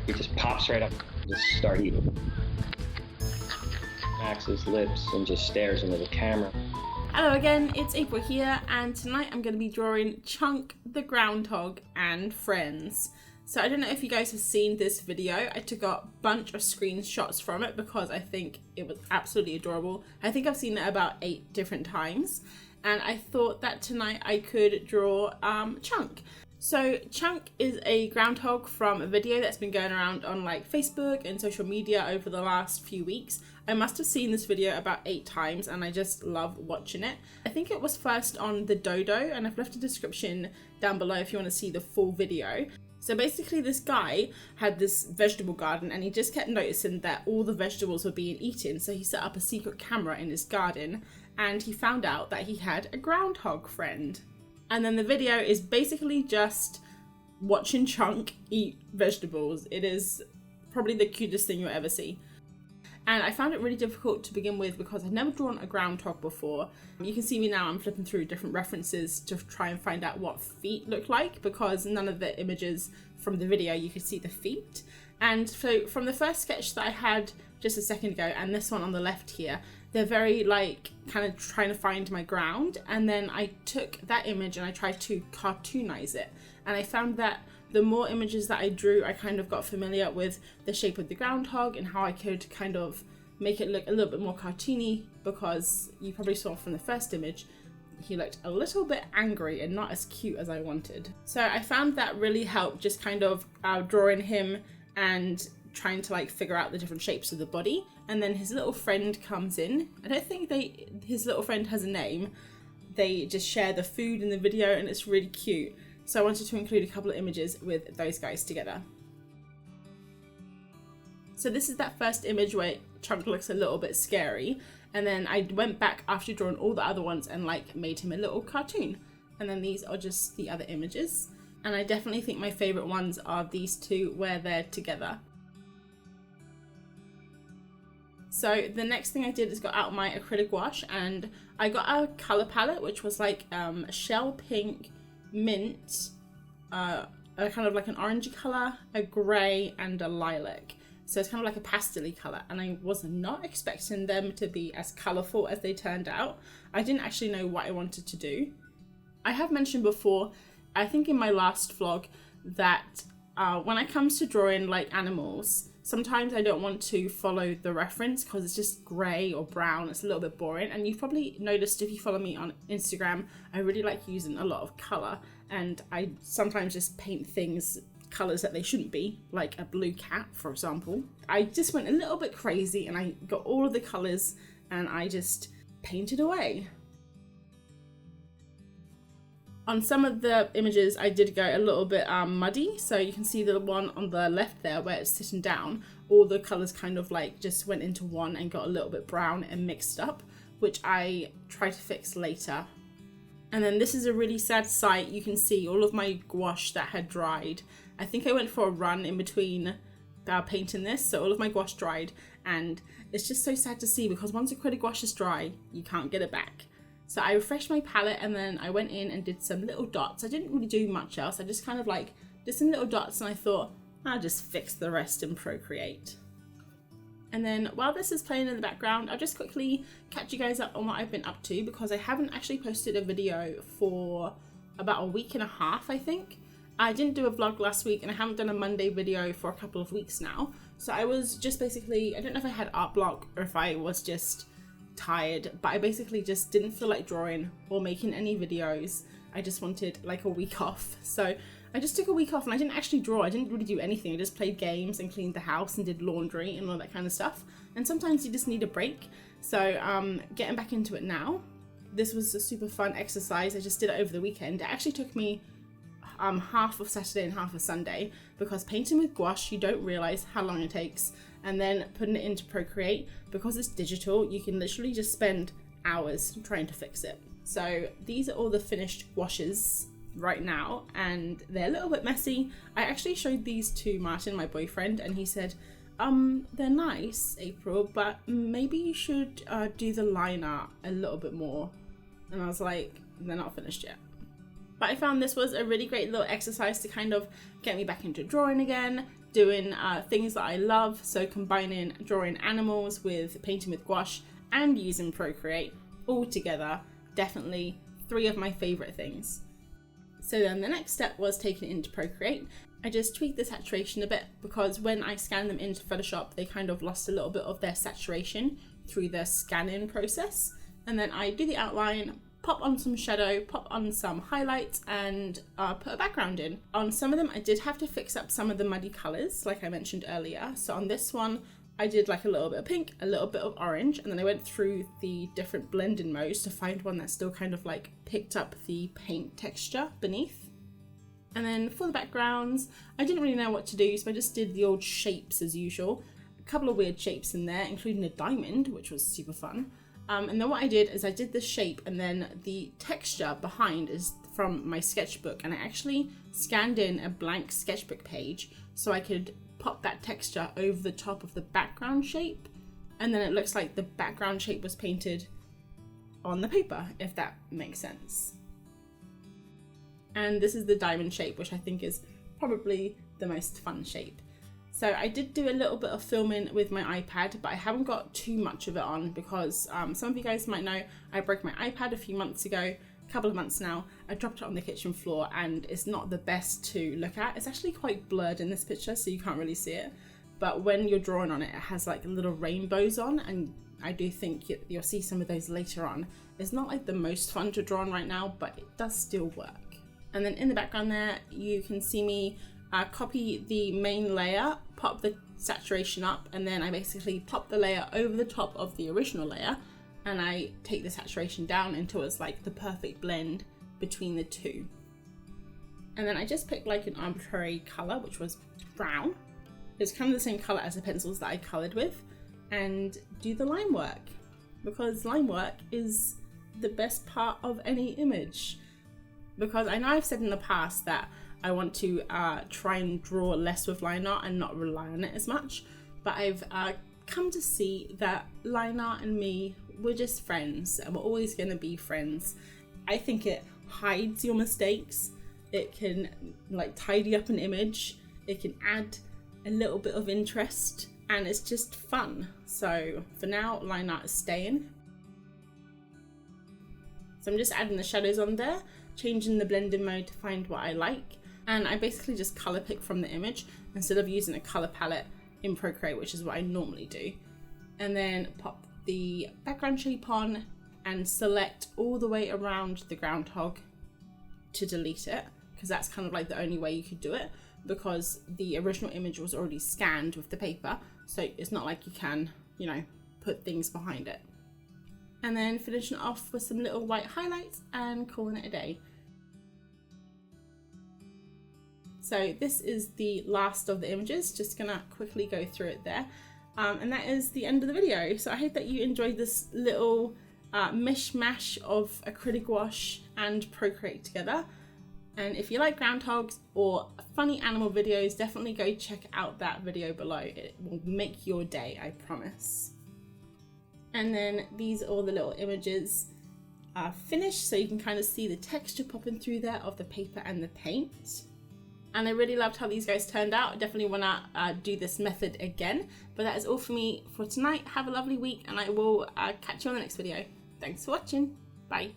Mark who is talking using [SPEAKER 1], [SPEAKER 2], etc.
[SPEAKER 1] He just pops right up and just start eating. Smacks his lips and just stares into the camera.
[SPEAKER 2] Hello again, it's April here, and tonight I'm going to be drawing Chunk the Groundhog and Friends. So I don't know if you guys have seen this video. I took a bunch of screenshots from it because I think it was absolutely adorable. I think I've seen it about 8 different times, and I thought that tonight I could draw Chunk. So Chunk is a groundhog from a video that's been going around on like Facebook and social media over the last few weeks. I must have seen this video about 8 times and I just love watching it. I think it was first on the Dodo, and I've left a description down below if you want to see the full video. So basically this guy had this vegetable garden and he just kept noticing that all the vegetables were being eaten, so he set up a secret camera in his garden and he found out that he had a groundhog friend. And then the video is basically just watching Chunk eat vegetables. It is probably the cutest thing you'll ever see. And I found it really difficult to begin with because I've never drawn a groundhog before. You can see me now, I'm flipping through different references to try and find out what feet look like, because none of the images from the video you could see the feet. And so from the first sketch that I had just a second ago and this one on the left here, they're very like kind of trying to find my ground, and then I took that image and I tried to cartoonize it, and I found that the more images that I drew, I kind of got familiar with the shape of the groundhog and how I could kind of make it look a little bit more cartoony, because you probably saw from the first image he looked a little bit angry and not as cute as I wanted. So I found that really helped, just kind of drawing him and trying to like figure out the different shapes of the body. And then his little friend comes in. I don't think his little friend has a name. They just share the food in the video and it's really cute. So I wanted to include a couple of images with those guys together. So this is that first image where Chunk looks a little bit scary. And then I went back after drawing all the other ones and like made him a little cartoon. And then these are just the other images. And I definitely think my favorite ones are these two where they're together. So the next thing I did is got out my acrylic gouache, and I got a color palette which was like shell pink, mint, a kind of like an orangey color, a grey, and a lilac. So it's kind of like a pastel-y color, and I was not expecting them to be as colorful as they turned out. I didn't actually know what I wanted to do. I have mentioned before, I think in my last vlog, that when it comes to drawing like animals, sometimes I don't want to follow the reference because it's just grey or brown. It's a little bit boring. And you've probably noticed if you follow me on Instagram, I really like using a lot of colour. And I sometimes just paint things colours that they shouldn't be, like a blue cat, for example. I just went a little bit crazy and I got all of the colours and I just painted away. On some of the images, I did go a little bit muddy. So you can see the one on the left there where it's sitting down, all the colours kind of like just went into one and got a little bit brown and mixed up, which I try to fix later. And then this is a really sad sight. You can see all of my gouache that had dried. I think I went for a run in between painting this, so all of my gouache dried, and it's just so sad to see because once acrylic gouache is dry, you can't get it back. So I refreshed my palette and then I went in and did some little dots. I didn't really do much else. I just kind of like did some little dots, and I thought I'll just fix the rest in Procreate. And then while this is playing in the background, I'll just quickly catch you guys up on what I've been up to, because I haven't actually posted a video for about a week and a half, I think. I didn't do a vlog last week and I haven't done a Monday video for a couple of weeks now. So I was just basically, I don't know if I had art block or if I was just tired, but I basically just didn't feel like drawing or making any videos. I just wanted like a week off. So I just took a week off and I didn't actually draw. I didn't really do anything. I just played games and cleaned the house and did laundry and all that kind of stuff. And sometimes you just need a break. So getting back into it now. This was a super fun exercise. I just did it over the weekend. It actually took me half of Saturday and half of Sunday, because painting with gouache, you don't realize how long it takes. And then putting it into Procreate, because it's digital, you can literally just spend hours trying to fix it. So these are all the finished gouaches right now, and they're a little bit messy. I actually showed these to Martin, my boyfriend, and he said, they're nice, April, but maybe you should do the line art a little bit more. And I was like, they're not finished yet. But I found this was a really great little exercise to kind of get me back into drawing again, doing things that I love, so combining drawing animals with painting with gouache and using Procreate all together. Definitely 3 of my favourite things. So then the next step was taking it into Procreate. I just tweaked the saturation a bit because when I scanned them into Photoshop, they kind of lost a little bit of their saturation through the scanning process. And then I do the outline, pop on some shadow, pop on some highlights, and put a background in. On some of them, I did have to fix up some of the muddy colours, like I mentioned earlier. So on this one, I did like a little bit of pink, a little bit of orange, and then I went through the different blending modes to find one that still kind of like picked up the paint texture beneath. And then for the backgrounds, I didn't really know what to do, so I just did the old shapes as usual. A couple of weird shapes in there, including a diamond, which was super fun. And then what I did is I did the shape, and then the texture behind is from my sketchbook, and I actually scanned in a blank sketchbook page so I could pop that texture over the top of the background shape, and then it looks like the background shape was painted on the paper, if that makes sense. And this is the diamond shape, which I think is probably the most fun shape. So I did do a little bit of filming with my iPad, but I haven't got too much of it on because some of you guys might know I broke my iPad a few months ago, a couple of months now. I dropped it on the kitchen floor and it's not the best to look at. It's actually quite blurred in this picture, so you can't really see it. But when you're drawing on it, it has like little rainbows on, and I do think you'll see some of those later on. It's not like the most fun to draw on right now, but it does still work. And then in the background there, you can see me copy the main layer, pop the saturation up, and then I basically pop the layer over the top of the original layer, and I take the saturation down until it's like the perfect blend between the two. And then I just picked like an arbitrary colour, which was brown. It's kind of the same colour as the pencils that I coloured with, and do the line work, because line work is the best part of any image. Because I know I've said in the past that I want to try and draw less with line art and not rely on it as much, but I've come to see that line art and me, we're just friends, and we're always going to be friends. I think it hides your mistakes, it can like tidy up an image, it can add a little bit of interest, and it's just fun. So for now, line art is staying. So I'm just adding the shadows on there, changing the blending mode to find what I like. And I basically just colour pick from the image instead of using a colour palette in Procreate, which is what I normally do. And then pop the background shape on and select all the way around the groundhog to delete it, because that's kind of like the only way you could do it, because the original image was already scanned with the paper, so it's not like you can, you know, put things behind it. And then finishing off with some little white highlights and calling it a day. So this is the last of the images, just gonna quickly go through it there. And that is the end of the video. So I hope that you enjoyed this little mishmash of acrylic gouache and Procreate together. And if you like groundhogs or funny animal videos, definitely go check out that video below. It will make your day, I promise. And then these are all the little images finished, so you can kind of see the texture popping through there of the paper and the paint. And I really loved how these guys turned out. I definitely want to do this method again. But that is all for me for tonight. Have a lovely week, and I will catch you on the next video. Thanks for watching. Bye.